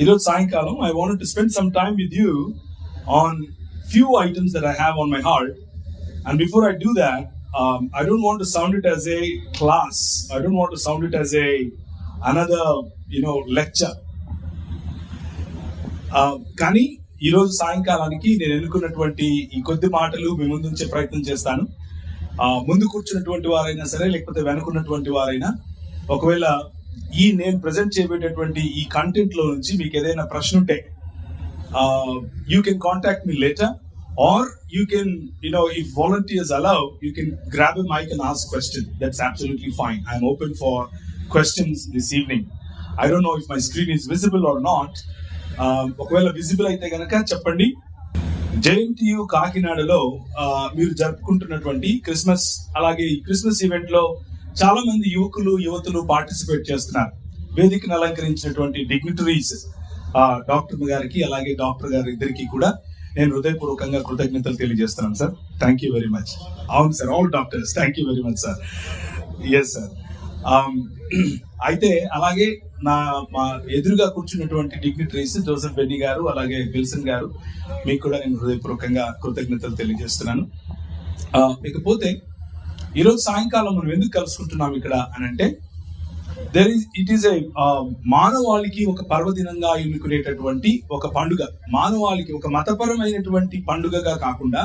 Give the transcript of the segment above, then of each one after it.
ఈరోజు సాయంకాలం I wanted to spend some time with you on few items that I have on my heart. And before I do that, I don't want to sound it as a class. I don't want to sound it as another lecture. కానీ ఈరోజు సాయంకాలానికి నేను ఎన్నుకున్నటువంటి ఈ కొద్ది మాటలు మీ ముందు ఉంచే ప్రయత్నం చేస్తాను. ముందు కూర్చున్నటువంటి వారైనా సరే, లేకపోతే వెనుకున్నటువంటి వారైనా, ఒకవేళ నేను ప్రజెంట్ చేయబడేటటువంటి ఈ కంటెంట్ లో నుంచి మీకు ఏదైనా ప్రశ్న ఉంటే you can contact me later, or you can if volunteers allow, you can grab a mic and ask question. That's absolutely fine. I'm open for questions this evening. I don't know if my screen is visible or not. ఒకవేళ visible అయితే గనక చెప్పండి. JNTU కాకినాడలో మీరు జరుపుకుంటున్నటువంటి Christmas, అలాగే ఈ Christmas event లో చాలా మంది యువతులు పార్టిసిపేట్ చేస్తున్నారు. వేదికను అలంకరించినటువంటి డిగ్నిటరీస్ డాక్టర్ గారికి, అలాగే డాక్టర్ గారి ఇద్దరికి కూడా నేను హృదయపూర్వకంగా కృతజ్ఞతలు తెలియజేస్తున్నాను sir. Thank you very much. అవును sir, all doctors, thank you very much sir. Yes sir. అయితే అలాగే మా ఎదురుగా కూర్చున్నటువంటి డిగ్నిటరీస్ జోసెఫ్ బెన్నీ గారు, అలాగే విల్సన్ గారు, మీకు కూడా నేను హృదయపూర్వకంగా కృతజ్ఞతలు తెలియజేస్తున్నాను. ఇకపోతే ఈరోజు సాయంకాలం మనం ఎందుకు కలుసుకుంటున్నాం ఇక్కడ అని అంటే, ఇట్ ఈస్ మానవాళికి ఒక పర్వదినంగా ఎన్నుకునేటటువంటి ఒక పండుగ. మానవాళికి ఒక మతపరమైనటువంటి పండుగగా కాకుండా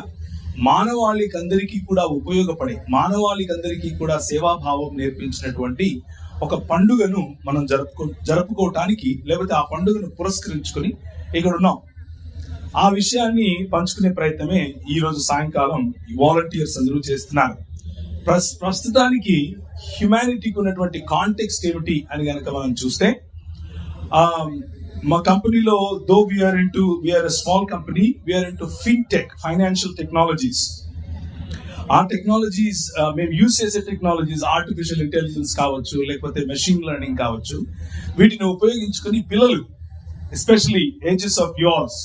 మానవాళికి అందరికీ కూడా ఉపయోగపడే, మానవాళికి అందరికీ కూడా సేవాభావం నేర్పించినటువంటి ఒక పండుగను మనం జరుపుకోవటానికి, లేకపోతే ఆ పండుగను పురస్కరించుకొని ఇక్కడ ఉన్నాం. ఆ విషయాన్ని పంచుకునే ప్రయత్నమే ఈ రోజు సాయంకాలం వాలంటీర్స్ అందరూ చేస్తున్నారు. ప్రస్తుతానికి హ్యుమానిటీకి ఉన్నటువంటి కాంటెక్స్ట్ ఏమిటి అని కనుక మనం చూస్తే, మా కంపెనీలో we are a small company, we are into fintech, financial technologies. ఆ టెక్నాలజీస్ మేము యూజ్ చేసే టెక్నాలజీస్ ఆర్టిఫిషియల్ ఇంటెలిజెన్స్ కావచ్చు, లేకపోతే మెషిన్ లెర్నింగ్ కావచ్చు, వీటిని ఉపయోగించుకొని పిల్లలు, especially ages of yours,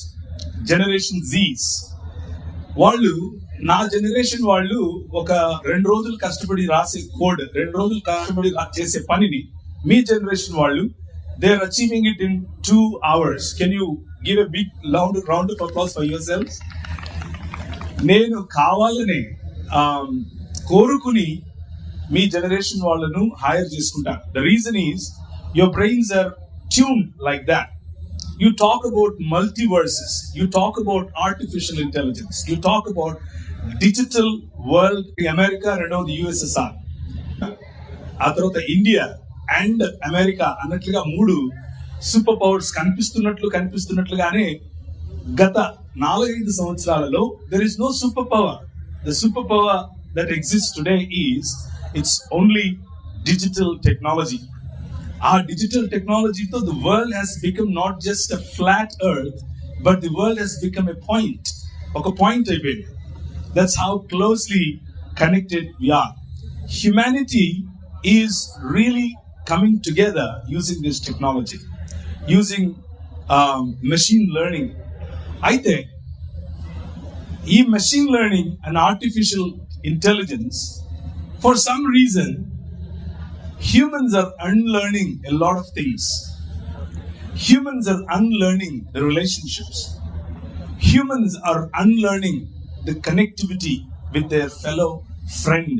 generation Zs, వాళ్ళు, నా జనరేషన్ వాళ్ళు ఒక 2 రోజులు కష్టపడి రాసే కోడ్, 2 రోజులు కష్టపడి చేసే పనిని మీ జనరేషన్ వాళ్ళు they are achieving it in 2 hours. Can you give a big round of applause for yourself? నేను కావాలనే కోరుకుని మీ జనరేషన్ వాళ్ళను హైర్ చేసుకుంటాను. The reason is your brains are tuned like that. You talk about multiverses, you talk about artificial intelligence, you talk about digital world, America and the USSR, ఆ తర్వాత India and America అన్నట్లుగా 3 super powers కనిపిస్తున్నట్లుగానే గత 4-5 సంవత్సరాలలో there is no superpower. The superpower that exists today is it's only digital technology. Our digital technology, though the world has become not just a flat earth, but the world has become a point. Okay, point అయిపోయింది. That's how closely connected we are. Humanity is really coming together using this technology, using machine learning. అయితే ఈ machine learning and artificial intelligence, for some reason, humans are unlearning a lot of things. Humans are unlearning the relationships. Humans are unlearning the connectivity with their fellow friend.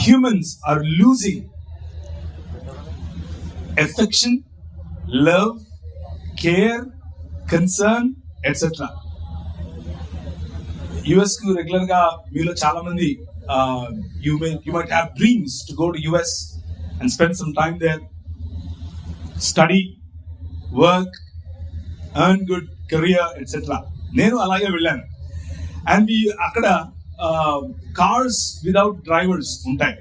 Humans are losing affection, love, care, concern, etc. US కు regular గా మీలో చాలా మంది you might have dreams to go to US and spend some time there, study, work, earn good career, etc. నేను అలాగే వెళ్ళాను. And అక్కడ cars without drivers ఉంటాయి.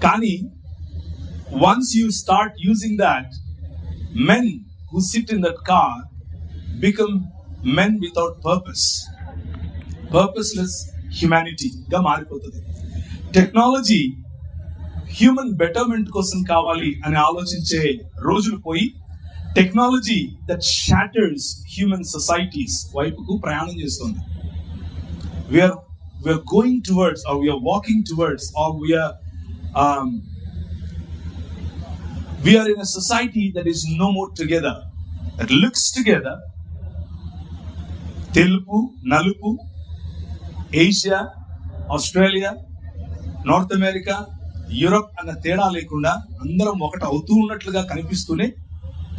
కానీ once you start using that, men who sit in that car become men without purpose, purposeless humanity గా మారిపోతుంది. Technology human betterment కోసం కావాలి అని ఆలోచించే రోజులు పోయి, technology that shatters human societies వైపుకు ప్రయాణం చేస్తుంది. We are going towards, or we are walking towards, or We are in a society that is no more together, that looks together. Telugu, Nalupu, Asia, Australia, North America, Europe అన్న తేడా లేకుండా అందరం ఒకటి అవుతూ ఉన్నట్లుగా కనిపిస్తూనే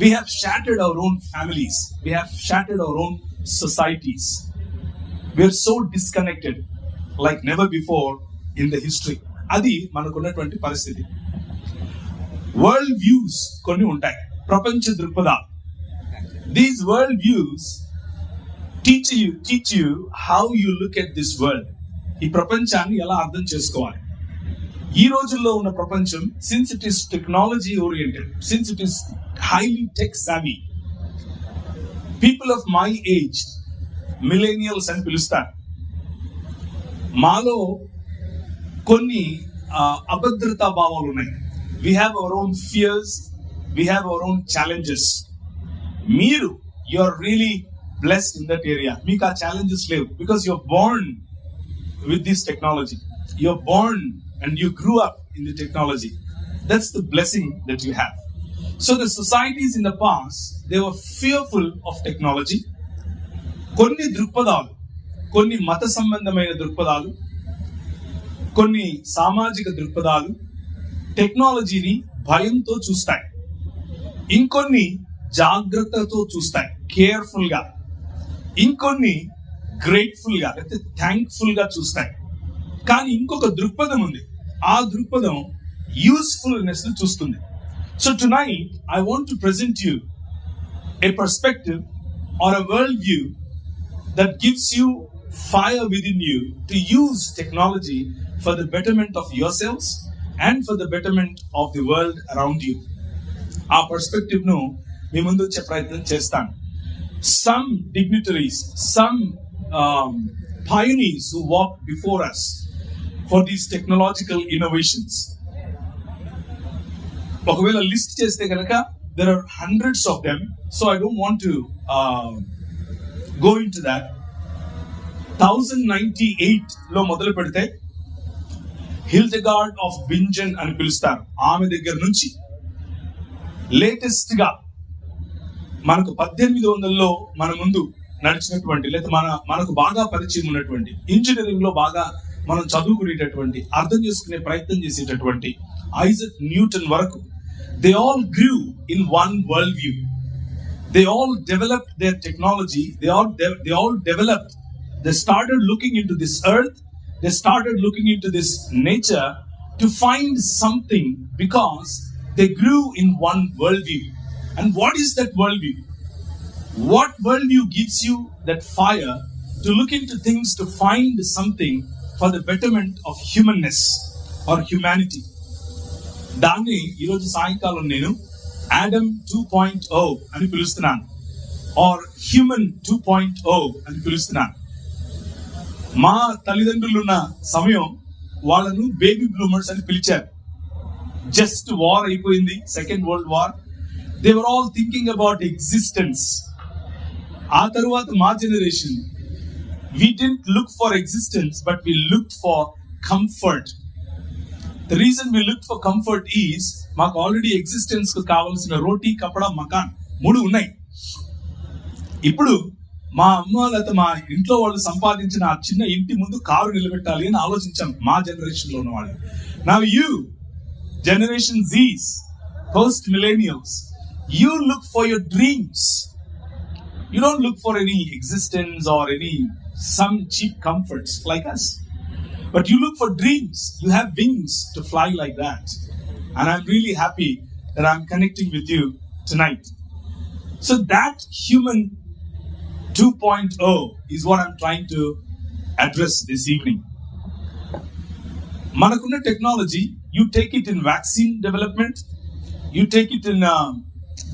we have shattered our own families, we have shattered our own societies. We are so disconnected like never before in the history. అది మనకున్నటువంటి పరిస్థితి. వరల్డ్ వ్యూస్ కొన్ని ఉంటాయి, ప్రపంచ దృక్పథాలు. These world views teach you how you look at this world. ఈ ప్రపంచాన్ని ఎలా అర్థం చేసుకోవాలి. ఈ రోజుల్లో ఉన్న ప్రపంచం, since it is technology oriented, since it is highly tech savvy, people of my age, millennials అని పిలుస్తారు. మాలో కొన్ని అభద్రతా భావాలు ఉన్నాయి. We have our own fears, we have our own challenges. మీరు you are really blessed in that area. మీకు ఆ ఛాలెంజెస్ లేవు, because you are born with this technology. You're born and you grew up in the technology. That's the blessing that you have. So the societies in the past, they were fearful of technology. కొన్ని దృక్పథాలు, కొన్ని మత సంబంధమైన దృక్పథాలు, కొన్ని సామాజిక దృక్పథాలు టెక్నాలజీని భయంతో చూస్తాయి. ఇంకొన్ని జాగ్రత్తతో చూస్తాయి, కేర్ఫుల్ గా. ఇంకొన్ని గ్రేట్ఫుల్ గా, లేకపోతే థ్యాంక్ఫుల్ గా చూస్తాయి. కానీ ఇంకొక దృక్పథం ఉంది, ఆ దృక్పథం యూస్ఫుల్నెస్ ని చూస్తుంది. So tonight I want to present you A perspective are a world view that gives you fire within you to use technology for the betterment of yourselves and for the betterment of the world around you. ఆ perspective ను మీ ముందు వచ్చే ప్రయత్నం చేస్తాను. Some dignitaries, some pioneers who walked before us for these technological innovations. ఒకవేళ list చేస్తే కనుక there are hundreds of them, so I don't want to go into that. 1098 లో మొదలు పెడితే హిల్డెగార్డ్ ఆఫ్ బింజన్ అని పిలుస్తారు. ఆమె దగ్గర నుంచి లేటెస్ట్ గా మనకు 1800లో మన ముందు నడిచినటువంటి, లేదా మనకు బాగా పరిచయం ఉన్నటువంటి, ఇంజనీరింగ్ లో బాగా మనం చదువుకునేటటువంటి, అర్థం చేసుకునే ప్రయత్నం చేసేటటువంటి ఐజక్ న్యూటన్ వరకు, they all గ్రూ in one world view. They all developed their technology. They all developed. They started looking into this earth. They started looking into this nature to find something, because they grew in one worldview. And what is that worldview? What worldview gives you that fire to look into things, to find something for the betterment of humanness or humanity? దాన్ని ఈరోజు సాయంకాలం నేను Adam 2.0 అని పిలుస్తున్నాను, are human 2.0 అని పిలుస్తున్నాను. మా తల్లిదండ్రులున్న సమయం వాళ్ళను బేబీ బ్లూమర్స్ అని పిలిచారు. జస్ట్ వార్ అయిపోయింది, second world war. They were all thinking about existence. ఆ తరువాత మా generation, we didn't look for existence, but we looked for comfort. The reason we looked for comfort is, మాకు ఆల్రెడీ ఎగ్జిస్టెన్స్ కు కావాల్సిన రోటీ, కపడా, మకాన్ 3 ఉన్నాయి. ఇప్పుడు మా అమ్మ లేకపోతే మా ఇంట్లో వాళ్ళు సంపాదించిన ఆ చిన్న ఇంటి ముందు కారు నిలబెట్టాలి అని ఆలోచించాం మా జనరేషన్ లో ఉన్న వాళ్ళు. Now you, Generation Z's, post millennials, you look for your dreams. You don't look for any existence or some cheap comforts like us. But you look for dreams. You have wings to fly like that. And I'm really happy that I'm connecting with you tonight. So that human 2.0 is what I'm trying to address this evening. Manakuna technology, you take it in vaccine development, you take it in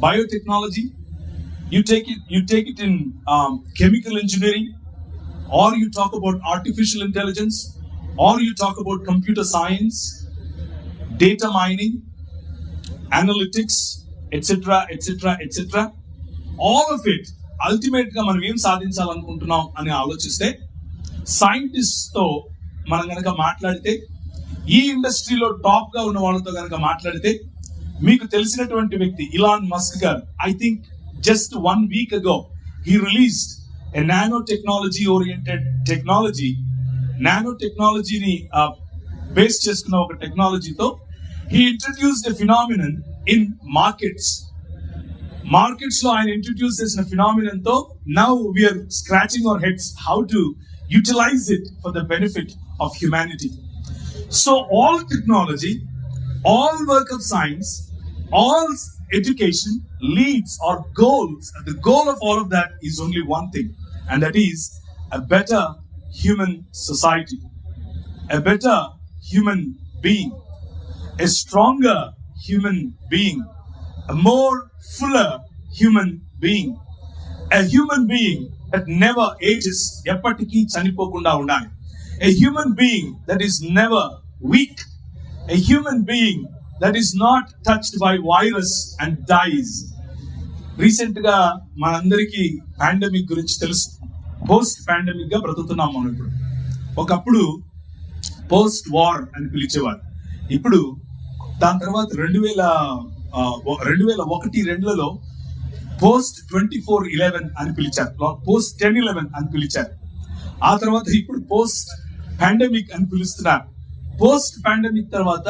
biotechnology, you take it in chemical engineering, or you talk about artificial intelligence, or you talk about computer science, data mining, analytics, etc., etc., etc. All of it, ultimate గా మనం ఏం సాధించాలనుకుంటున్నాం అని ఆలోచిస్తే, scientist తో మనం గనక మాట్లాడితే, ఈ ఇండస్ట్రీలో టాప్ గా ఉన్న వాళ్ళతో గనక మాట్లాడితే, మీకు తెలిసినటువంటి వ్యక్తి ఇలాన్ మస్క్ గారు, I think just 1 week ago he released a nanotechnology oriented technology. నానోటెక్నాలజీని బేస్ చేసుకున్న ఒక టెక్నాలజీతో he introduced a phenomenon in markets లో ఆయన ఇంట్రడ్యూస్ చేసిన ఫినామినన్ తో now we are scratching our heads how to utilize it for the benefit of humanity. So all technology, all work of science, all education leads or goals, and the goal of all of that is only one thing, and that is a better human society, a better human being, a stronger human being, a more fuller human being, a human being that never ages, ఎప్పటికీ చనిపోకుండా ఉండాలి, a human being that is never weak, a human being that is not touched by virus and dies. Recent గా మనందరికీ pandemic గురించి తెలుసు. Post pandemic గా బ్రతుకుతున్నాం మనం. ఇప్పుడు ఒకప్పుడు పోస్ట్ వార్ అని పిలిచేవారు. ఇప్పుడు దాని తర్వాత 2001-2లో పోస్ట్ 24/11 అని పిలిచారు, పోస్ట్ 10/11 అని పిలిచారు. ఆ తర్వాత ఇప్పుడు పోస్ట్ పాండమిక్ అని పిలుస్తున్నారు. పోస్ట్ పాండమిక్ తర్వాత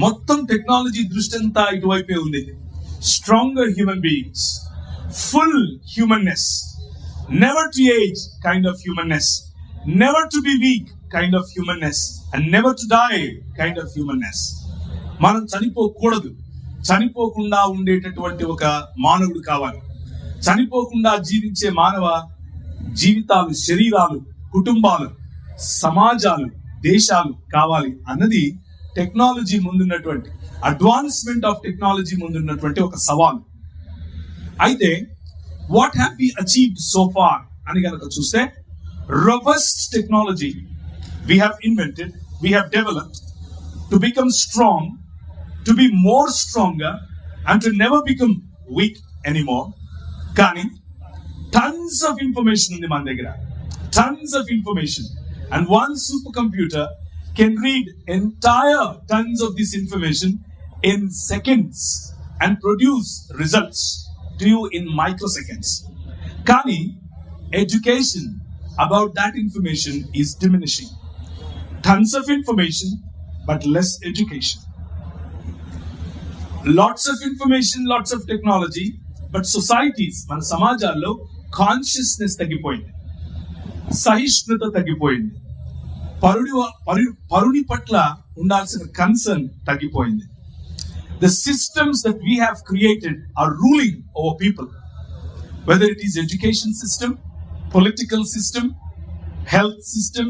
మొత్తం టెక్నాలజీ దృష్టి అంతా ఇటువైపే ఉంది. Stronger human beings, full humanness, never to age kind of humanness, never to be weak kind of humanness, and never to die kind of humanness. మనం చనిపోకూడదు, చనిపోకుండా ఉండేటటువంటి ఒక మానవుడు కావాలి. చనిపోకుండా జీవించే మానవ జీవితాలు, శరీరాలు, కుటుంబాలు, సమాజాలు, దేశాలు కావాలి అన్నది టెక్నాలజీ ముందున్నటువంటి, అడ్వాన్స్మెంట్ ఆఫ్ టెక్నాలజీ ముందున్నటువంటి ఒక సవాల్. అయితే what have we achieved so far అని కనుక చూస్తే, robust technology we have invented, we have developed to become strong, to be more stronger, and to never become weak anymore. కానీ tons of information ఉంది మన దగ్గర, tons of information, and one supercomputer can read entire tons of this information in seconds and produce results to you in microseconds. కానీ education about that information is diminishing. Tons of information but less education. Lots of information, lots of technology, but societies, మన సమాజాల్లో consciousness తగ్గిపోయింది, సహిష్ణుత తగ్గిపోయింది, పరుని పట్ల ఉండాల్సిన concern తగ్గిపోయింది. The systems that we have created are ruling over people, whether it is education system, political system, health system,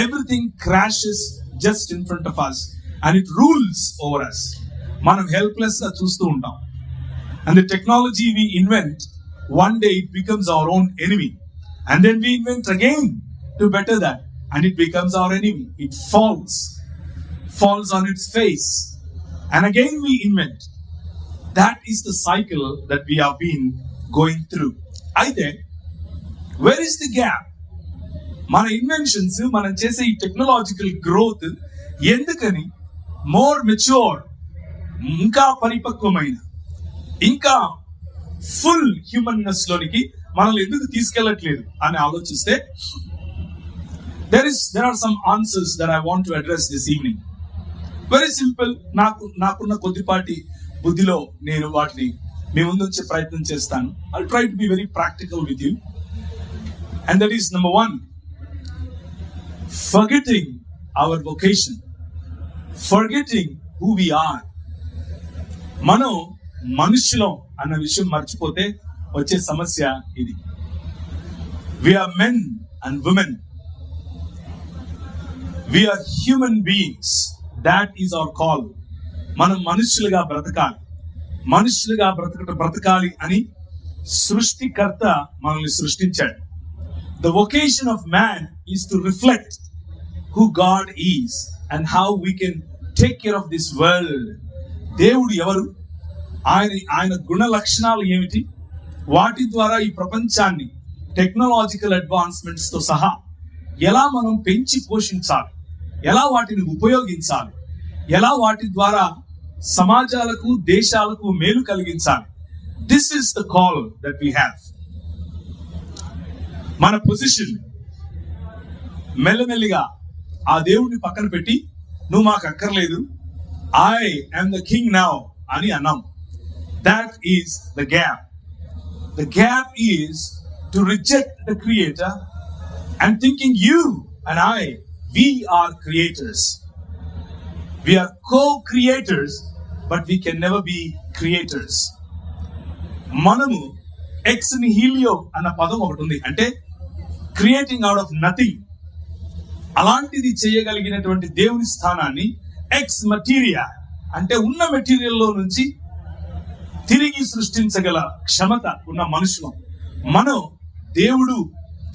everything crashes just in front of us and it rules over us. మనం helpless గా చూస్తూ ఉంటాం. And the technology we invent, one day it becomes our own enemy, and then we invent again to better that, and it becomes our enemy. It falls on its face, and again we invent. That is the cycle that we have been going through. అయితే where is the gap? మన inventions, మనం చేసే ఈ technological growth ఎందుకని more mature, ఇంకా పరిపక్వమైన, ఇంకా full humanness లోనికి మనల్ని ఎందుకు తీసుకెళ్ళట్లేదు అని ఆలోచిస్తే, there are some answers that I want to address this evening. Very simple. నాకున్న కొద్దిపాటి బుద్ధిలో నేను వాటిని మీ ముందు వచ్చే ప్రయత్నం చేస్తాను. I'll try to be very practical with you. And that is number 1, forgetting our vocation, forgetting who we are. మనం మనుషులం అన్న విషయం మర్చిపోతే వచ్చే సమస్య ఇది. We are men and women. We are human beings. That is our call. మనం మనుషులుగా బ్రతకాలి, మనుషులుగా బ్రతకాలి అని సృష్టికర్త మనల్ని సృష్టించాడు. The vocation of man is to reflect who God is and how we can take care of this world. దేవుడు ఎవరు, ఆయన గుణ లక్షణాలు ఏమిటి, వాటి ద్వారా ఈ ప్రపంచాన్ని టెక్నాలజికల్ అడ్వాన్స్మెంట్స్ తో సహా ఎలా మనం పెంచి పోషించాలి, ఎలా వాటిని ఉపయోగించాలి, ఎలా వాటి ద్వారా సమాజాలకు, దేశాలకు మేలు కలిగించాలి. This is the call that we have. మన పొజిషన్ మెల్లమెల్లిగా ఆ దేవుడిని పక్కన పెట్టి, నువ్వు మాకు అక్కర్లేదు, I am the king now అని అన్నాం. That is the gap. The gap is to reject the creator and thinking you and I, we are creators. We are co-creators, but we can never be creators. మనము X నిహిలియో అన్న పదం ఒకటి ఉంది, అంటే creating out of nothing. అలాంటిది చేయగలిగినటువంటి దేవుని స్థానాన్ని ఎక్స్ మటీరియా, అంటే ఉన్న మెటీరియల్లో నుంచి తిరిగి సృష్టించగల క్షమత ఉన్న మనుషులు మనం.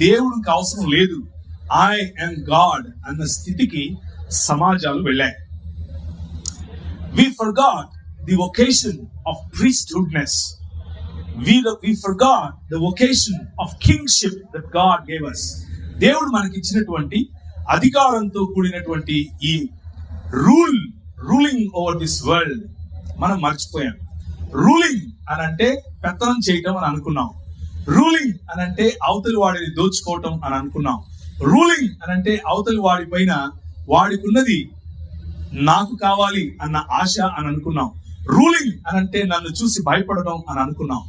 దేవుడికి అవసరం లేదు, ఐ am గాడ్ అన్న స్థితికి సమాజాలు వెళ్ళాయి. We forgot the vocation of priesthoodness. We forgot the vocation of kingship that God gave us. దేవుడు మనకి ఇచ్చినటువంటి అధికారంతో కూడినటువంటి ఈ రూలింగ్ ఓవర్ దిస్ వరల్డ్ మనం మర్చిపోయాం. రూలింగ్ అని అంటే పెత్తనం చేయటం అని అనుకున్నాం. రూలింగ్ అని అంటే అవతలి వాడిని దోచుకోవటం అని అనుకున్నాం. రూలింగ్ అని అంటే అవతలి వాడి పైన వాడికున్నది నాకు కావాలి అన్న ఆశ అని అనుకున్నాం. రూలింగ్ అని అంటే నన్ను చూసి భయపడటం అని అనుకున్నాం.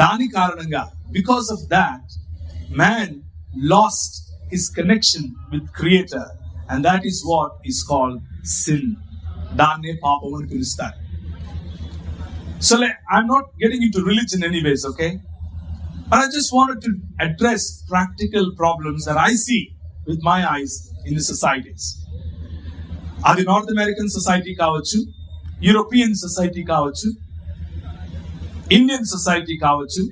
దాని కారణంగా, because of that, man lost his connection with creator, and that is what is called sin. దాన్నే పాపం అని పిలుస్తారు. So I'm not getting into religion anyways, okay? But I just wanted to address practical problems that I see with my eyes in the societies. అది north American society కావచ్చు, European society కావచ్చు, Indian society కావచ్చు,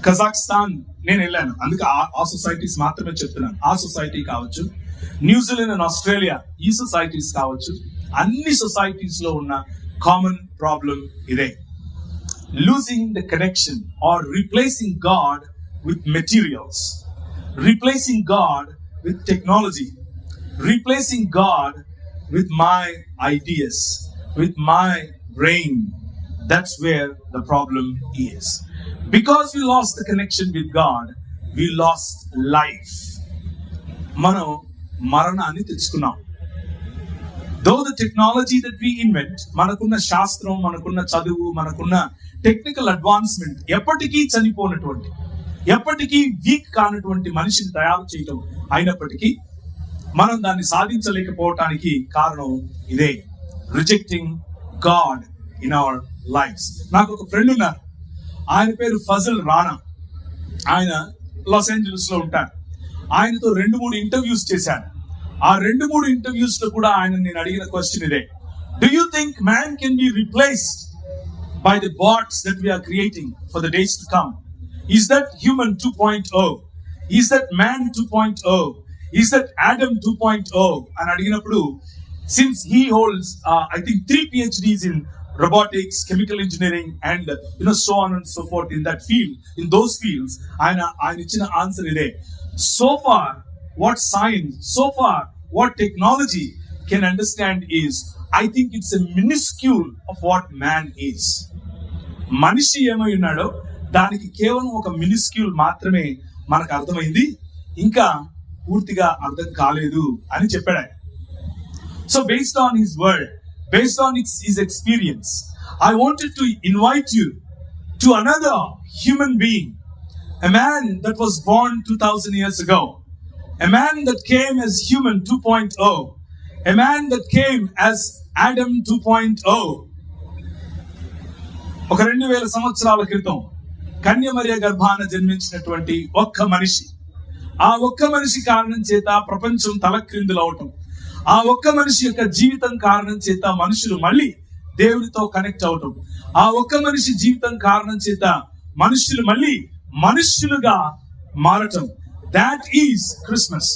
Kazakhstan నేను వెళ్ళాను, అందుకే ఆ societies మాత్రమే చెప్తున్నాను. ఆ సొసైటీ కావచ్చు, న్యూజిలాండ్ అండ్ ఆస్ట్రేలియా, ఈ సొసైటీస్ కావచ్చు. అన్ని సొసైటీస్ లో ఉన్న కామన్ ప్రాబ్లం ఇదే. Losing the connection or replacing God with materials, replacing God with technology, replacing God with my ideas, with my brain. That's where the problem is. Because we lost the connection with God, we lost life. మనం మరణాన్ని తెచ్చుకున్నాం. Though the technology that we invent, మనకున్న శాస్త్రం, మనకున్న చదువు, మనకున్న technical advancement ఎప్పటికీ చనిపోయినటువంటి, ఎప్పటికీ వీక్ కానటువంటి మనిషిని తయారు చేయటం అయినప్పటికీ మనం దాన్ని సాధించలేకపోవటానికి కారణం ఇదే, rejecting God in our lifes. నాకు ఒక ఫ్రెండ్ ఉన్నారు, ఆయన పేరు ఫజల్ రానా. ఆయన లాస్ ఏంజలస్ లో ఉంటారు. ఆయనతో 2-3 ఇంటర్వ్యూస్ చేశాను. ఆ 2-3 ఇంటర్వ్యూస్ లో కూడా ఆయన నేను అడిగిన క్వశ్చన్ ఇదే: do you think man can be replaced by the bots that we are creating for the days to come? Is that human 2.0? Is that man 2.0? Is that Adam 2.0? అని అడిగినప్పుడు, since he holds I think 3 PhDs in robotics, chemical engineering and so on and so forth in that field, in those fields, ఆయన ఇచ్చిన answer ఇదే: so far what science, so far what technology can understand is, I think it's a minuscule of what man is. మనిషి ఏమై ఉన్నాడో దానికి కేవలం ఒక minuscule మాత్రమే మనకు అర్థమైంది, ఇంకా పూర్తిగా అర్థం కాలేదు అని చెప్పాడు. So based on his word, based on his experience, I wanted to invite you to another human being, a man that was born 2000 years ago, a man that came as human 2.0, a man that came as Adam 2.0. ఒక 2000 సంవత్సరాల క్రితం కన్యమరియ గర్భాన జన్మించినటువంటి ఒక్క మనిషి, ఆ ఒక్క మనిషి కారణం చేత ప్రపంచం తలక్రిందులు అవటం, ఆ ఒక్క మనిషి యొక్క జీవితం కారణం చేత మనుషులు మళ్ళీ దేవుడితో కనెక్ట్ అవటం, ఆ ఒక్క మనిషి జీవితం కారణం చేత మనుషులు మళ్ళీ మనుష్యులుగా మారటం, that is Christmas.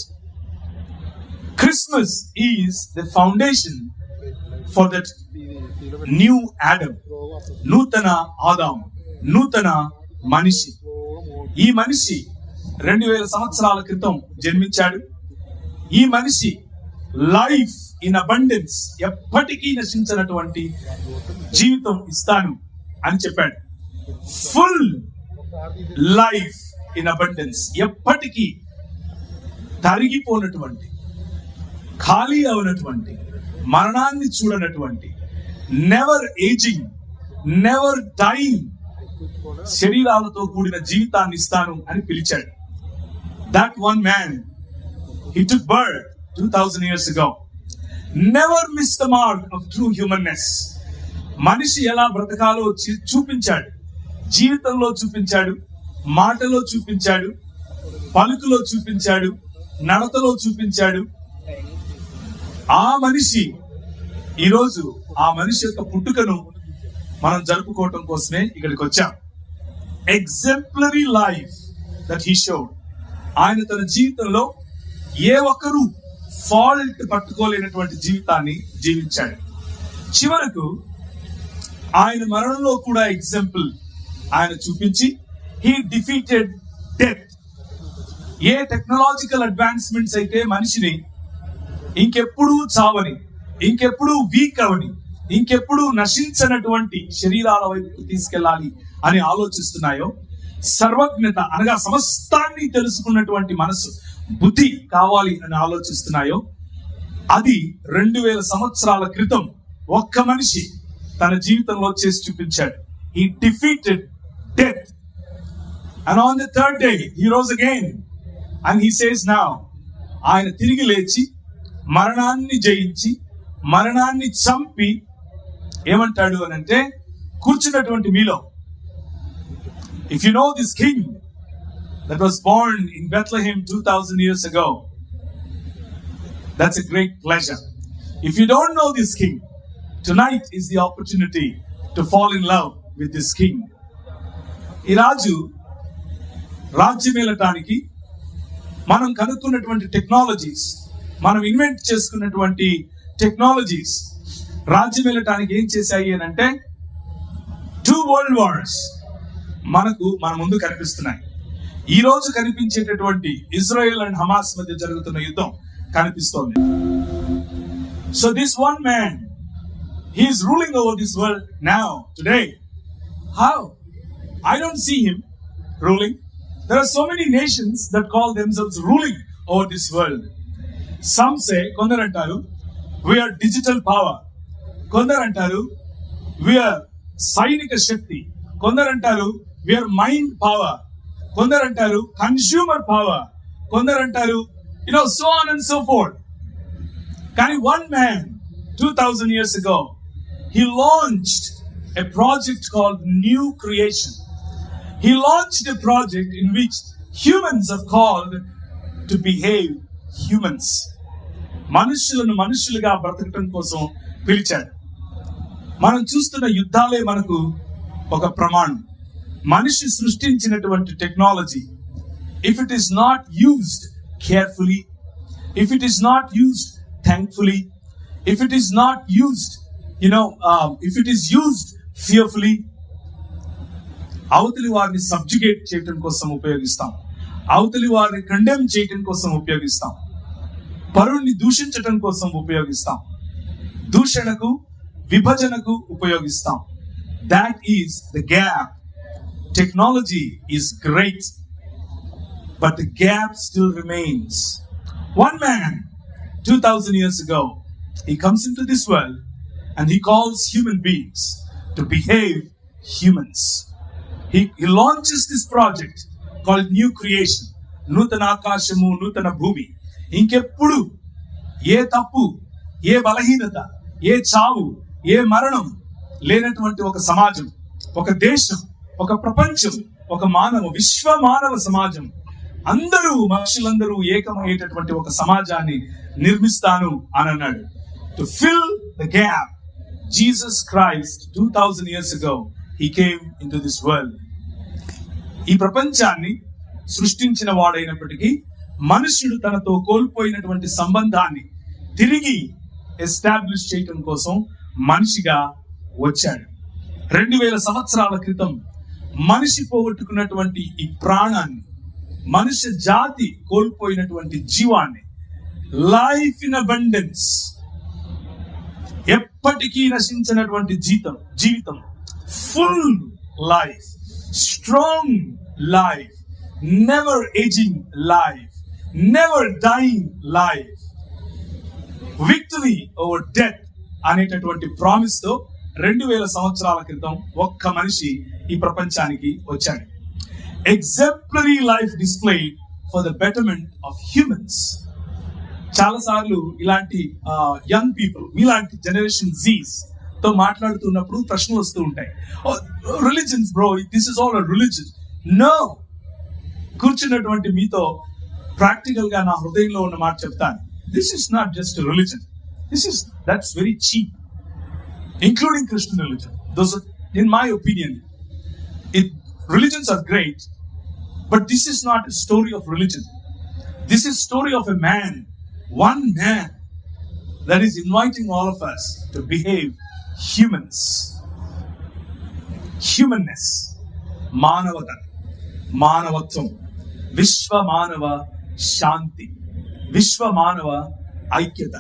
Christmas is the foundation for that new Adam, నూతన ఆదాం, నూతన మనిషి. ఈ మనిషి 2000 సంవత్సరాల క్రితం జన్మించాడు. ఈ మనిషి లైఫ్ ఇన్ అబండెన్స్, ఎప్పటికీ నశించినటువంటి జీవితం ఇస్తాను అని చెప్పాడు. ఫుల్ లైఫ్ ఇన్ అబండెన్స్, ఎప్పటికీ తరిగిపోనటువంటి, ఖాళీ అవనటువంటి, మరణాన్ని చూడనటువంటి, నెవర్ ఏజింగ్, నెవర్ డైయింగ్ శరీరాలతో కూడిన జీవితాన్ని ఇస్తాను అని పిలిచాడు. That one man, he took birth 2000 years ago, never missed the mark of true humanness. మనిషి ఎలా బ్రతకాలో చూపించాడు, జీవితంలో చూపించాడు, మాటలో చూపించాడు, పలుకులో చూపించాడు, నడతలో చూపించాడు. ఆ మనిషి ఈరోజు ఆ మనిషి యొక్క పుట్టుకను మనం జరుపుకోవటం కోసమే ఇక్కడికి వచ్చాం. Exemplary life that he showed. ఆయన తన జీవితంలో ఏ ఒక్కరూ ఫాల్ట్ పట్టుకోలేనటువంటి జీవితాన్ని జీవించాడు. చివరకు ఆయన మరణంలో కూడా ఎగ్జాంపుల్ ఆయన చూపించి he defeated death. A technological advancements అయితే మనిషిని ఇంకెప్పుడు చావని, ఇంకెప్పుడు వీక్ అవని, ఇంకెప్పుడు నశించనటువంటి శరీరాల వైపు తీసుకెళ్ళాలి అని ఆలోచిస్తున్నాయో, సర్వజ్ఞత అనగా సమస్తాన్ని తెలుసుకున్నటువంటి మనసు, బుద్ధి కావాలి అని ఆలోచిస్తున్నాయో, అది 2000 సంవత్సరాల క్రితం ఒక్క మనిషి తన జీవితంలో చేసి చూపించాడు. He defeated death, and on the third day he rose again, and he says now, ఆయన తిరిగి లేచి మరణాన్ని జయించి మరణాన్ని చంపి ఏమంటాడు అని అంటే, కూర్చున్నటువంటి మీలో, if you know this king that was born in Bethlehem 2000 years ago, that's a great pleasure. If you don't know this king, tonight is the opportunity to fall in love with this king. ఈ రాజు రాజ్యమేలటానికి మనం కనుక్కున్నటువంటి technologies, మనం invent చేసుకున్నటువంటి technologies రాజ్యమేలటానికి ఏం చేశాయి అని అంటే, 2 world wars మన ముందు కనిపిస్తున్నాయి. ఈ రోజు కనిపించేటటువంటి ఇజ్రాయెల్ అండ్ హమాస్ మధ్య జరుగుతున్న యుద్ధం కనిపిస్తోంది. So this one man, he is ruling over this world now, today. How? I don't see him ruling. There are so many nations that call themselves ruling over this world. Some say, కొందరు అంటారు we are digital power, కొందరు అంటారు we are సైనిక శక్తి, కొందరు అంటారు we are mind power, కొందరు అంటారు consumer power, కొందరు అంటారు so on and so forth. కానీ one man 2000 years ago, he launched a project called New Creation. He launched a project in which humans are called to behave humans. మనుషులను మనుషులుగా బ్రతకటం కోసం పిలిచాడు. మనం చూస్తున్న యుద్ధాలే మనకు ఒక ప్రమాణం. మనిషి సృష్టించినటువంటి technology, if it is not used carefully, if it is not used thankfully, if it is not used if it is used fearfully, అవతలి వారిని సబ్జుగేట్ చేయటం కోసం ఉపయోగిస్తాం, అవతలి వారిని కండెమ్ చేయటం కోసం ఉపయోగిస్తాం, పరుణ్ణి దూషించటం కోసం ఉపయోగిస్తాం, దూషణకు విభజనకు ఉపయోగిస్తాం. That is the gap. Technology is great, but the gap still remains. One man 2000 years ago, he comes into this world and he calls human beings to behave humans. He launches this project called New Creation. నూతన ఆకాశము, నూతన భూమి. ఇంకెప్పుడు ఏ తప్పు, ఏ బలహీనత, ఏ చావు, ఏ మరణం లేనటువంటి ఒక సమాజం, ఒక దేశం, ఒక ప్రపంచం, ఒక విశ్వ మానవ సమాజం, మనుషులందరూ ఏకమయ్యేటటువంటి ఒక సమాజాన్ని నిర్మిస్తాను అని అన్నాడు. To fill the gap, Jesus Christ 2000 years ago, he came into this world. ఈ ప్రపంచాన్ని సృష్టించిన వాడైనప్పటికీ మనుష్యుడు తనతో కోల్పోయినటువంటి సంబంధాన్ని తిరిగి ఎస్టాబ్లిష్ చేయటం కోసం మనిషిగా వచ్చాడు. 2000 సంవత్సరాల క్రితం మనిషి పోగొట్టుకున్నటువంటి ఈ ప్రాణాన్ని, మనుష్య జాతి కోల్పోయినటువంటి జీవాన్ని లైఫ్ ఇన్ అబండెన్స్, ఎప్పటికీ నశించినటువంటి జీవితం, full life, strong life, never aging life, never dying life, victory over death అనేటటువంటి ప్రామిస్ తో 2000 సంవత్సరాల క్రితం ఒక్క మనిషి ఈ ప్రపంచానికి వచ్చాడు. Exemplary life displayed for the betterment of humans. చాలా సార్లు ఇలాంటి యంగ్ పీపుల్, మీలాంటి జనరేషన్ జీస్ తో మాట్లాడుతున్నప్పుడు ప్రశ్నలు వస్తూ ఉంటాయి. Religions bro, this is all a religion. No, కూర్చున్నటువంటి మీతో ప్రాక్టికల్ గా నా హృదయంలో ఉన్న మాట చెప్తాను. This is not just religion, that's very cheap, including Christian religion. Those are, in my opinion, religions are great, but this is not a story of religion. This is story of a man, one man, that is inviting all of us to behave humanness, మానవత్వం, విశ్వ మానవ శాంతి, విశ్వ మానవ ఐక్యత,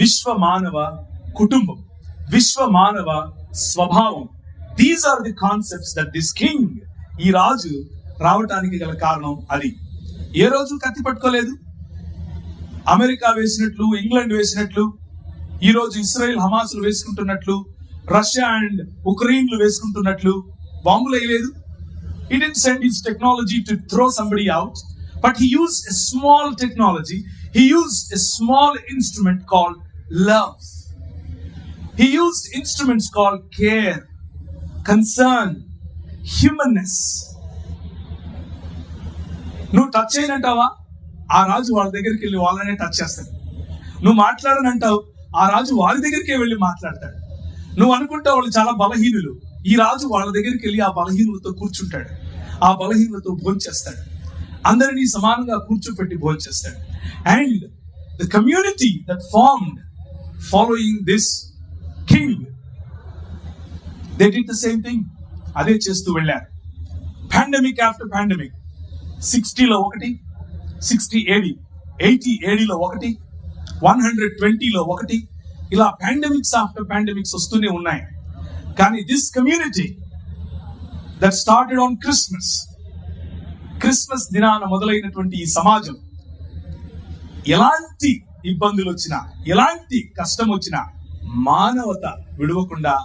విశ్వ మానవ కుటుంబం, విశ్వ మానవ స్వభావం. These are the concepts that this king, ఈ రాజు రావటానికి గల కారణం అది. ఏ రోజు కత్తి పట్టుకోలేదు. అమెరికా వేసినట్లు, ఇంగ్లాండ్ వేసినట్లు, ఈ రోజు ఇస్రాయెల్ హమాసులు వేసుకుంటున్నట్లు, రష్యా అండ్ ఉక్రెయిన్లు వేసుకుంటున్నట్లు బాంబులు వేయలేదు. He didn't send his technology to throw somebody out, but he used a small technology. He used a small instrument called love. He used instruments called care, concern, humanness. నువ్వు touch అయినంటావా, ఆ రాజు వాళ్ళ దగ్గరికి వెళ్ళి వాళ్ళనే touch చేస్తాడు. నువ్వు మాట్లాడనంటావు, ఆ రాజు వారి దగ్గరికే వెళ్ళి మాట్లాడతాడు. నువ్వు అనుకుంటావు వాళ్ళు చాలా బలహీనులు, ఈ రాజు వాళ్ళ దగ్గరికి వెళ్ళి ఆ బలహీనులతో కూర్చుంటాడు, ఆ బలహీనులతో భోంచేస్తాడు, అందరినీ సమానంగా కూర్చోపెట్టి భోంచేస్తాడు. And the community that formed following this king, they did the same thing. అదే చేస్తూ వెళ్ళారు. పాండమిక్ ఆఫ్టర్ పాండమిక్, 60లో ఒకటి, 60 AD, 80 ADలో ఒకటి, 120లో ఒకటి, ఇలా పాండమిక్స్ ఆఫ్టర్ పాండమిక్స్ వస్తూనే ఉన్నాయి. కానీ this community that started on Christmas దినాన మొదలైనటువంటి ఈ సమాజం ఎలాంటి ఇబ్బందులు వచ్చినా, ఎలాంటి కష్టం వచ్చినా మానవత విడవకుండా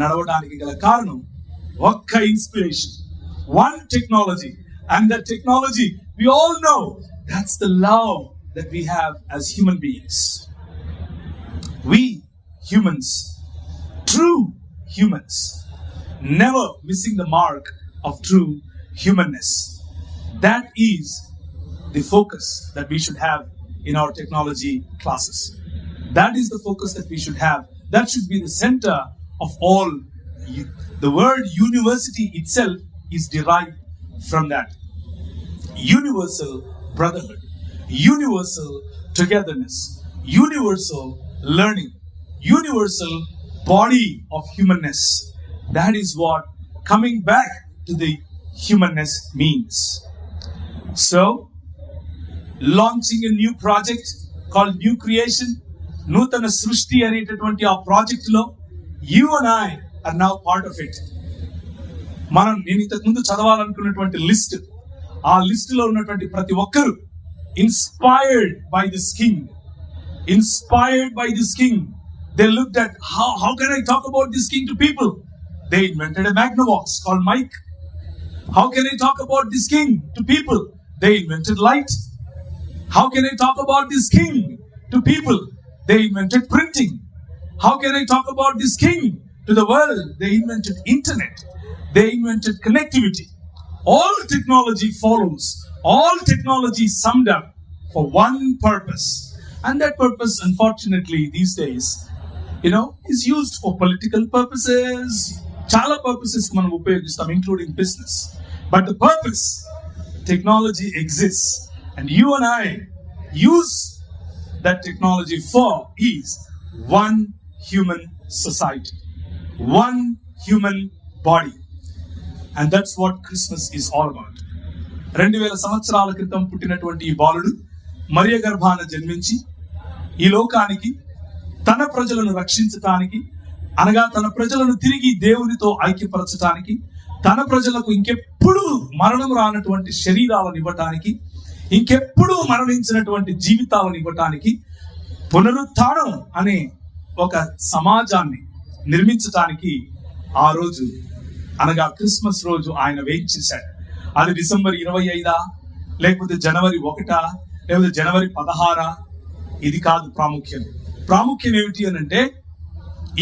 నడవడానికి గల కారణం ఒక్క inspiration, one technology. And that technology, we all know, that's the love that we have as human beings. We humans, true humans, never missing the mark of true humanness. That is the focus that we should have in our technology classes. That is the focus that we should have. That should be the center of all. The word university itself is derived from that. Universal brotherhood, universal togetherness, universal learning, universal body of humanness. That is what coming back to the humanness means. So, launching a new project called New Creation, Nutana Srushti అనేటటువంటి ఆ project లో you and I are now part of it. నేను ఇంతకు ముందు చదవాలనుకున్నటువంటి list, ఆ list లో ఉన్నటువంటి ప్రతి ఒక్కరు inspired by this king. They looked at how can I talk about this king to people? They invented a Magnavox called mic. How can I talk about this king to people? They invented light. How can I talk about this king to people? They invented printing. How can I talk about this king to the world? They invented internet. They invented connectivity. All technology follows. All technology summed up for one purpose. And that purpose, unfortunately, these days, is used for political purposes. Chala purposes manam upayogustam, including business. But the purpose, technology exists. And you and I use that technology for is one human society. One human body. And that's what Christmas is all about. 2000 సంవత్సరాల క్రితం పుట్టినటువంటి ఈ బాలుడు మరియ గర్భాన జన్మించి ఈ లోకానికి తన ప్రజలను రక్షించటానికి, అనగా తన ప్రజలను తిరిగి దేవునితో ఐక్యపరచటానికి, తన ప్రజలకు ఇంకెప్పుడు మరణం రానటువంటి శరీరాలను ఇవ్వటానికి, ఇంకెప్పుడు మరణించినటువంటి జీవితాలను ఇవ్వటానికి, పునరుత్థానం అనే ఒక సమాజాన్ని నిర్మించటానికి ఆ రోజు, అనగా క్రిస్మస్ రోజు ఆయన వెయిట్ చేశాడు. అది డిసెంబర్ 25, లేకపోతే జనవరి 1, లేకపోతే జనవరి 16, ఇది కాదు ప్రాముఖ్యం. ప్రాముఖ్యం ఏమిటి అని అంటే,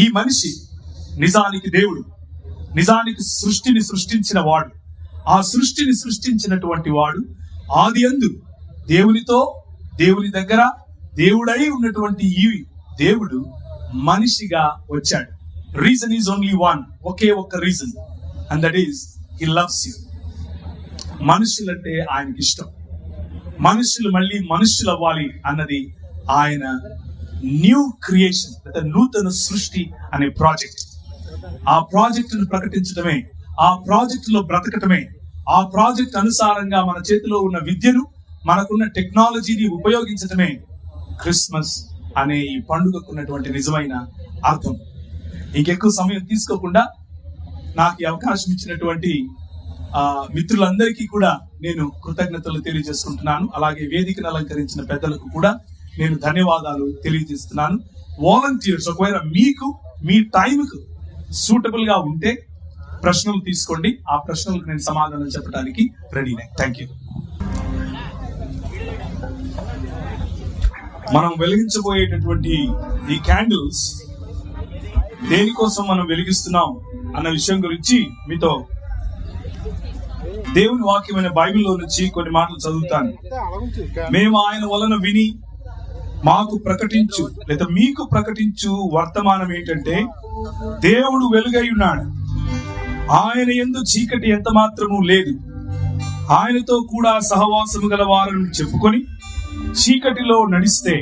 ఈ మనిషి నిజానికి దేవుడు, నిజానికి సృష్టిని సృష్టించిన వాడు. ఆ సృష్టిని సృష్టించినటువంటి వాడు ఆదియందు దేవునితో, దేవుని దగ్గర దేవుడై ఉన్నటువంటి ఈ దేవుడు మనిషిగా వచ్చాడు. రీజన్ ఈజ్ ఓన్లీ వన్, ఒకే ఒక్క reason, and that is he loves you. మనుషులంటే ఆయనకి ఇష్టం. మనుషులు మళ్ళీ మనుషులు అవ్వాలి అన్నది ఆయన న్యూ క్రియేషన్, లేదా నూతన సృష్టి అనే ప్రాజెక్ట్. ఆ ప్రాజెక్టును ప్రకటించడమే, ఆ ప్రాజెక్టులో బ్రతకటమే, ఆ ప్రాజెక్ట్ అనుసారంగా మన చేతిలో ఉన్న విద్యను, మనకున్న టెక్నాలజీని ఉపయోగించటమే క్రిస్మస్ అనే ఈ పండుగకున్నటువంటి నిజమైన అర్థం. ఇంకెక్కువ సమయం తీసుకోకుండా నాకు ఈ అవకాశం ఇచ్చినటువంటి మిత్రులందరికీ కూడా నేను కృతజ్ఞతలు తెలియజేసుకుంటున్నాను. అలాగే వేదికను అలంకరించిన పెద్దలకు కూడా నేను ధన్యవాదాలు తెలియజేస్తున్నాను. వాలంటీర్స్, ఒకవేళ మీకు మీ టైంకు సూటబుల్ గా ఉంటే ప్రశ్నలు తీసుకోండి. ఆ ప్రశ్నలకు నేను సమాధానం చెప్పడానికి రెడీనే. Thank you. మనం వెలిగించబోయేటటువంటి ఈ క్యాండిల్స్ దేనికోసం మనం వెలిగిస్తున్నాం అన్న విషయం గురించి మీతో దేవుని వాక్యమైన బైబిల్లో నుంచి కొన్ని మాటలు చదువుతాను. మేము ఆయన వలన విని మాకు ప్రకటించు, లేదా మీకు ప్రకటించు వర్తమానం ఏంటంటే, దేవుడు వెలుగై ఉన్నాడు, ఆయన యందు చీకటి ఎంత మాత్రము లేదు, ఆయనతో కూడా సహవాసము గల వారని చెప్పుకొని చీకటిలో నడిస్తే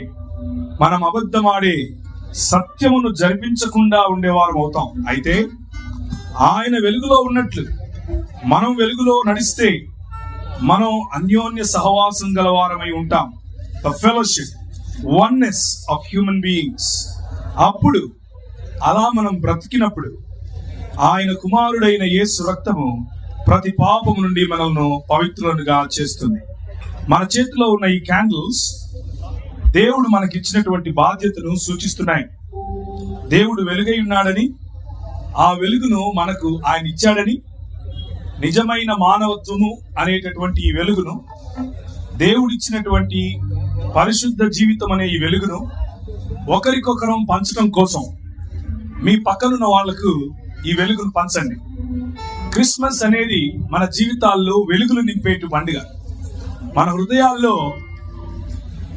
మనం అబద్ధమాడే సత్యమును జరిపించకుండా ఉండేవారం అవుతాం. అయితే ఆయన వెలుగులో ఉన్నట్లు మనం వెలుగులో నడిస్తే మనం అన్యోన్య సహవాసం గలవారమై ఉంటాం. The fellowship, oneness of human beings. అప్పుడు అలా మనం బ్రతికినప్పుడు ఆయన కుమారుడైన యేసు రక్తము ప్రతి పాపము నుండి మనల్ని పవిత్రులుగా చేస్తుంది. మన చేతిలో ఉన్న ఈ క్యాండిల్స్ దేవుడు మనకిచ్చినటువంటి బాధ్యతను సూచిస్తున్నాయి. దేవుడు వెలుగై ఉన్నాడని, ఆ వెలుగును మనకు ఆయన ఇచ్చాడని, నిజమైన మానవత్వము అనేటటువంటి ఈ వెలుగును, దేవుడిచ్చినటువంటి పరిశుద్ధ జీవితం అనే ఈ వెలుగును ఒకరికొకరం పంచడం కోసం మీ పక్కనున్న వాళ్లకు ఈ వెలుగును పంచండి. క్రిస్మస్ అనేది మన జీవితాల్లో వెలుగులు నింపేటు పండుగ. మన హృదయాల్లో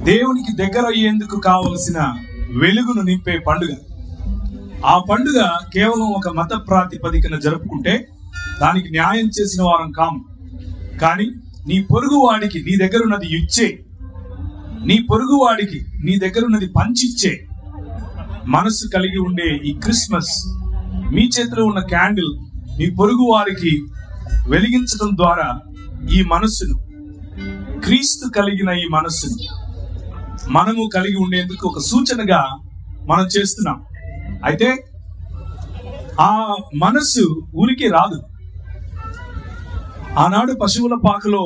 దేవునికి దగ్గర అయ్యేందుకు కావలసిన వెలుగును నింపే పండుగ. ఆ పండుగ కేవలం ఒక మత ప్రాతిపదికన జరుపుకుంటే దానికి న్యాయం చేసిన వారం కాము. కానీ నీ పొరుగు వాడికి నీ దగ్గర ఉన్నది ఇచ్చే, నీ పొరుగు వాడికి నీ దగ్గర ఉన్నది పంచిచ్చే మనసు కలిగి ఉండే ఈ క్రిస్మస్, మీ చేతిలో ఉన్న క్యాండిల్ మీ పొరుగు వారికి వెలిగించడం ద్వారా ఈ మనస్సును, క్రీస్తు కలిగిన ఈ మనస్సును మనము కలిగి ఉండేందుకు ఒక సూచనగా మనం చేస్తున్నాం. అయితే ఆ మనస్సు ఊరికి రాదు. ఆనాడు పశువుల పాకలో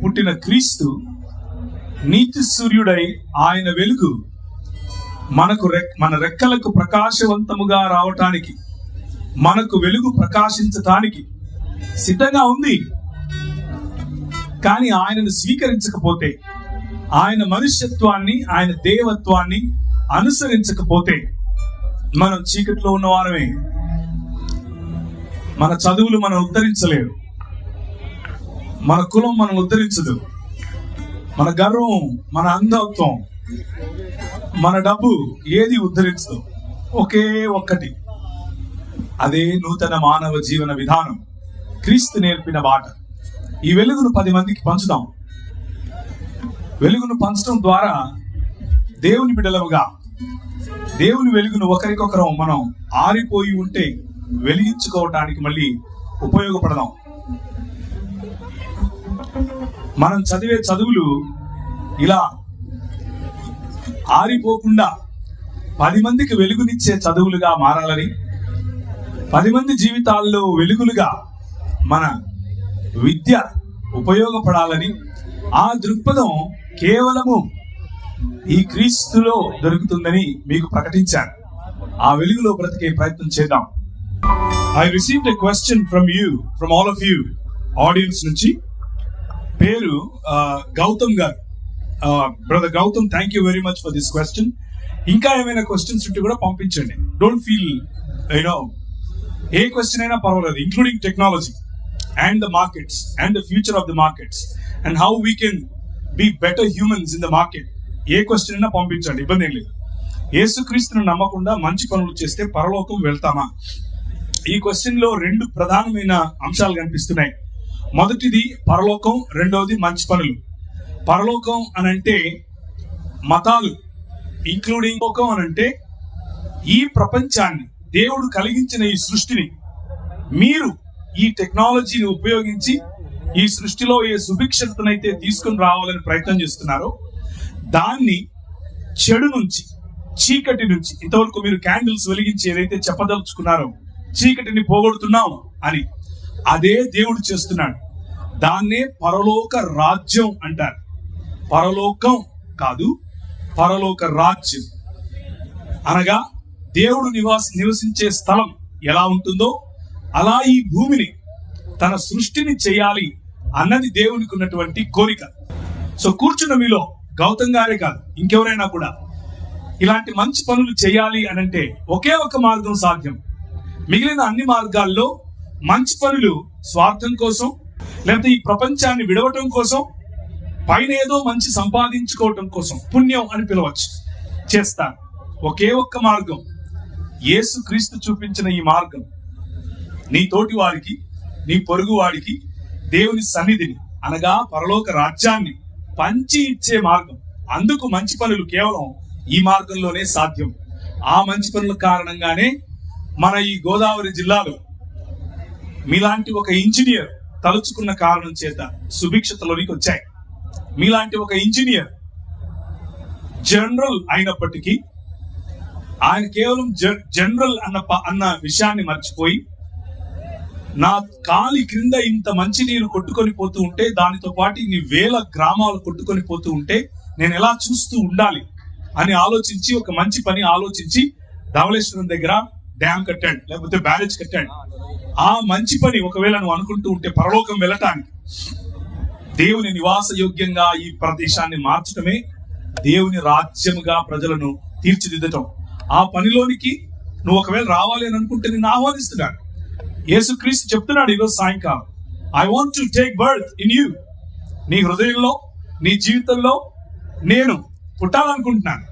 పుట్టిన క్రీస్తు నీతి సూర్యుడై ఆయన వెలుగు మన రెక్కలకు ప్రకాశవంతముగా రావటానికి, మనకు వెలుగు ప్రకాశించటానికి సిద్ధంగా ఉంది. కానీ ఆయనను స్వీకరించకపోతే, ఆయన మనుష్యత్వాన్ని, ఆయన దేవత్వాన్ని అనుసరించకపోతే మనం చీకట్లో ఉన్నవారమే. మన చదువులు మనం ఉద్ధరించలేవు, మన కులం మనం ఉద్ధరించదు, మన గర్వం, మన అంధత్వం, మన డబ్బు ఏది ఉద్ధరించదు. ఒకే ఒక్కటి, అదే నూతన మానవ జీవన విధానం, క్రీస్తు నేర్పిన బాట. ఈ వెలుగును 10 మందికి పంచుదాం. వెలుగును పంచడం ద్వారా దేవుని బిడ్డలముగా దేవుని వెలుగును ఒకరికొకరం మనం ఆరిపోయి ఉంటే వెలిగించుకోవటానికి మళ్ళీ ఉపయోగపడదాం. మనం చదివే చదువులు ఇలా ఆరిపోకుండా 10 మందికి వెలుగునిచ్చే చదువులుగా మారాలని, 10 మంది జీవితాల్లో వెలుగులుగా మన విద్య ఉపయోగపడాలని ఆ దృక్పథం కేవలము ఈ క్రీస్తులో దొరుకుతుందని మీకు ప్రకటించాను. ఆ వెలుగులో బ్రతికే ప్రయత్నం చేద్దాం. I received a question from all of you audience నుంచి. పేరు Gautam garu. Brother Gautam, thank you very much for this question. ఇంకా ఏమైనా క్వశ్చన్స్ ఉంటే కూడా పంపించండి. డోంట్ ఫీల్ ఏ క్వశ్చన్ అయినా పర్వాలేదు, including technology and the markets and the future of the markets and how we can be better humans in the market. A question అయినా పంపించండి, ఇబ్బంది ఏం లేదు. యేసుక్రీస్తును నమ్మకుండా మంచి పనులు చేస్తే పరలోకం వెళ్తామా? ఈ క్వశ్చన్ లో 2 ప్రధానమైన అంశాలు కనిపిస్తున్నాయి. మొదటిది పరలోకం, రెండవది మంచి పనులు. పరలోకం అనంటే మతాలు, ఇంక్లూడింగ్ లోకం అనంటే ఈ ప్రపంచాన్ని, దేవుడు కలిగించిన ఈ సృష్టిని మీరు ఈ టెక్నాలజీని ఉపయోగించి ఈ సృష్టిలో ఏ సుభిక్షతనైతే తీసుకుని రావాలని ప్రయత్నం చేస్తున్నారో దాన్ని చెడు నుంచి, చీకటి నుంచి, ఇంతవరకు మీరు క్యాండిల్స్ వెలిగించి ఏదైతే చెప్పదలుచుకున్నారో చీకటిని పోగొడుతున్నాం అని, అదే దేవుడు చేస్తున్నాడు. దాన్నే పరలోక రాజ్యం అంటారు. పరలోకం కాదు, పరలోక రాజ్యం అనగా దేవుడు నివసించే స్థలం ఎలా ఉంటుందో అలా ఈ భూమిని, తన సృష్టిని చేయాలి అన్నది దేవునికి ఉన్నటువంటి కోరిక. సో కూర్చున్న మీలో గౌతమ్ గారే కాదు, ఇంకెవరైనా కూడా ఇలాంటి మంచి పనులు చేయాలి అనంటే ఒకే ఒక మార్గం సాధ్యం. మిగిలిన అన్ని మార్గాల్లో మంచి పనులు స్వార్థం కోసం, లేకపోతే ఈ ప్రపంచాన్ని విడవటం కోసం, పైన ఏదో మంచి సంపాదించుకోవటం కోసం, పుణ్యం అని పిలవచ్చు, చేస్తారు. ఒకే ఒక్క మార్గం, యేసు క్రీస్తు చూపించిన ఈ మార్గం. నీ తోటి వారికి, నీ పొరుగు వాడికి దేవుని సన్నిధిని అనగా పరలోక రాజ్యాన్ని పంచి ఇచ్చే మార్గం. అందుకు మంచి పనులు కేవలం ఈ మార్గంలోనే సాధ్యం. ఆ మంచి పనుల కారణంగానే మన ఈ గోదావరి జిల్లాలో మీలాంటి ఒక ఇంజనీర్ తలుచుకున్న కారణం చేత సుభిక్షతలోనికి వచ్చాయి. మీలాంటి ఒక ఇంజనీర్ జనరల్ అయినప్పటికీ ఆయన కేవలం జనరల్ అన్న విషయాన్ని మర్చిపోయి, నా కాలి క్రింద ఇంత మంచి నీరు కొట్టుకొని పోతూ ఉంటే, దానితో పాటు ఇన్ని వేల గ్రామాలు కొట్టుకొని పోతూ ఉంటే నేను ఎలా చూస్తూ ఉండాలి అని ఆలోచించి, ఒక మంచి పని ఆలోచించి ధవళేశ్వరం దగ్గర డ్యామ్ కట్టాడు, లేకపోతే బ్యారేజ్ కట్టాడు. ఆ మంచి పని ఒకవేళ నువ్వు అనుకుంటూ ఉంటే పరలోకం వెళ్ళటానికి, దేవుని నివాస యోగ్యంగా ఈ ప్రదేశాన్ని మార్చడమే దేవుని రాజ్యముగా ప్రజలను తీర్చిదిద్దటం. ఆ పనిలోనికి నువ్వు ఒకవేళ రావాలి అని అనుకుంటే నేను ఆహ్వానిస్తున్నాను. యేసుక్రీస్తు చెప్తున్నాడు ఈరోజు సాయంకాలం, I want to take birth in you. నీ హృదయంలో, నీ జీవితంలో నేను పుట్టాలనుకుంటున్నాను.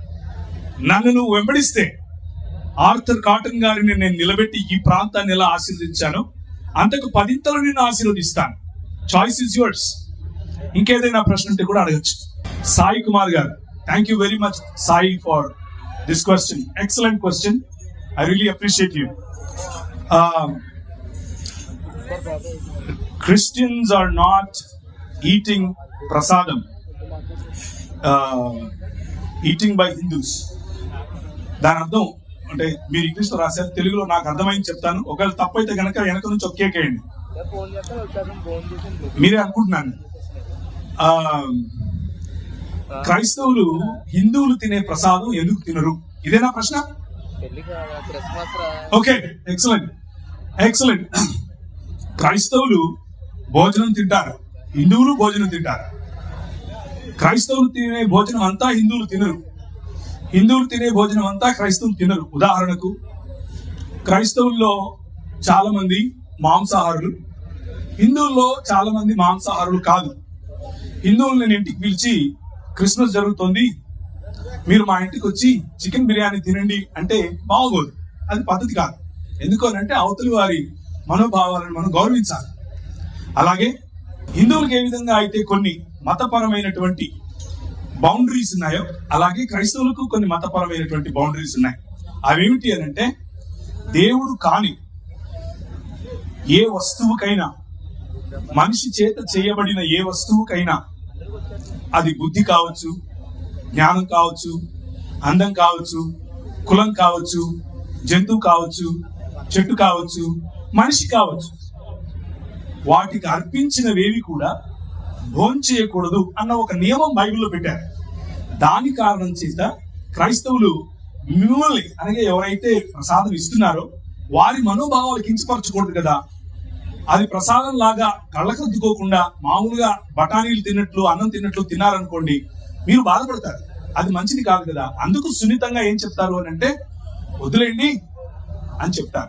నన్ను నువ్వు వెంబడిస్తే ఆర్థర్ కాటన్ గారిని నేను నిలబెట్టి ఈ ప్రాంతాన్ని ఎలా ఆశీర్వదించానో అంతకు 10 నేను ఆశీర్వదిస్తాను. Choice is yours. ఇంకేదైనా ప్రశ్న ఉంటే కూడా అడగచ్చు. సాయి కుమార్ గారు, thank you very much Sai for this question. Excellent question. I really appreciate you. Christians are not eating prasadam, eating by Hindus. దాని అర్థం అంటే మీరు ఇంగ్లీష్ లో రాశారు, తెలుగులో నాకు అర్థమైంది చెప్తాను. ఒకవేళ తప్పు అయితే కనుక వెనక నుంచి ఒక్కేకేయండి. మీరే అనుకుంటున్నాను. క్రైస్తవులు హిందువులు తినే ప్రసాదం ఎందుకు తినరు? ఇదేనా ప్రశ్న? Okay, excellent excellent. క్రైస్తవులు భోజనం తింటారు, హిందువులు భోజనం తింటారు. క్రైస్తవులు తినే భోజనం అంతా హిందువులు తినరు, హిందువులు తినే భోజనం అంతా క్రైస్తవులు తినరు. ఉదాహరణకు క్రైస్తవుల్లో చాలా మంది మాంసాహారులు, హిందువుల్లో చాలా మంది మాంసాహారులు కాదు. హిందువులు నేను ఇంటికి పిలిచి, క్రిస్మస్ జరుగుతోంది, మీరు మా ఇంటికి వచ్చి చికెన్ బిర్యానీ తినండి అంటే బాగోదు, అది పద్ధతి కాదు. ఎందుకు అంటే అవతలి వారి మనోభావాలను మనం గౌరవించాలి. అలాగే హిందువులకు ఏ విధంగా అయితే కొన్ని మతపరమైనటువంటి బౌండరీస్ ఉన్నాయో, అలాగే క్రైస్తవులకు కొన్ని మతపరమైనటువంటి బౌండరీస్ ఉన్నాయి. అవేమిటి అని అంటే, దేవుడు కాని ఏ వస్తువుకైనా, మనిషి చేత చేయబడిన ఏ వస్తువుకైనా, అది బుద్ధి కావచ్చు, జ్ఞానం కావచ్చు, అందం కావచ్చు, కులం కావచ్చు, జంతువు కావచ్చు, చెట్టు కావచ్చు, మనిషి కావచ్చు, వాటికి అర్పించినవేవి కూడా భోంచేయకూడదు అన్న ఒక నియమం బైబిల్లో పెట్టారు. దాని కారణం చేత క్రైస్తవులు మిమ్మల్ని అనగా ఎవరైతే ప్రసాదం ఇస్తున్నారో వారి మనోభావాలు కించపరచకూడదు కదా. అది ప్రసాదం లాగా కళ్ళకద్దుకోకుండా మామూలుగా బఠానీలు తిన్నట్లు అన్నం తిన్నట్లు తిన్నారనుకోండి, మీరు బాధపడతారు. అది మంచిది కాదు కదా. అందుకు సున్నితంగా ఏం చెప్తారు అని అంటే, వదిలేండి అని చెప్తారు.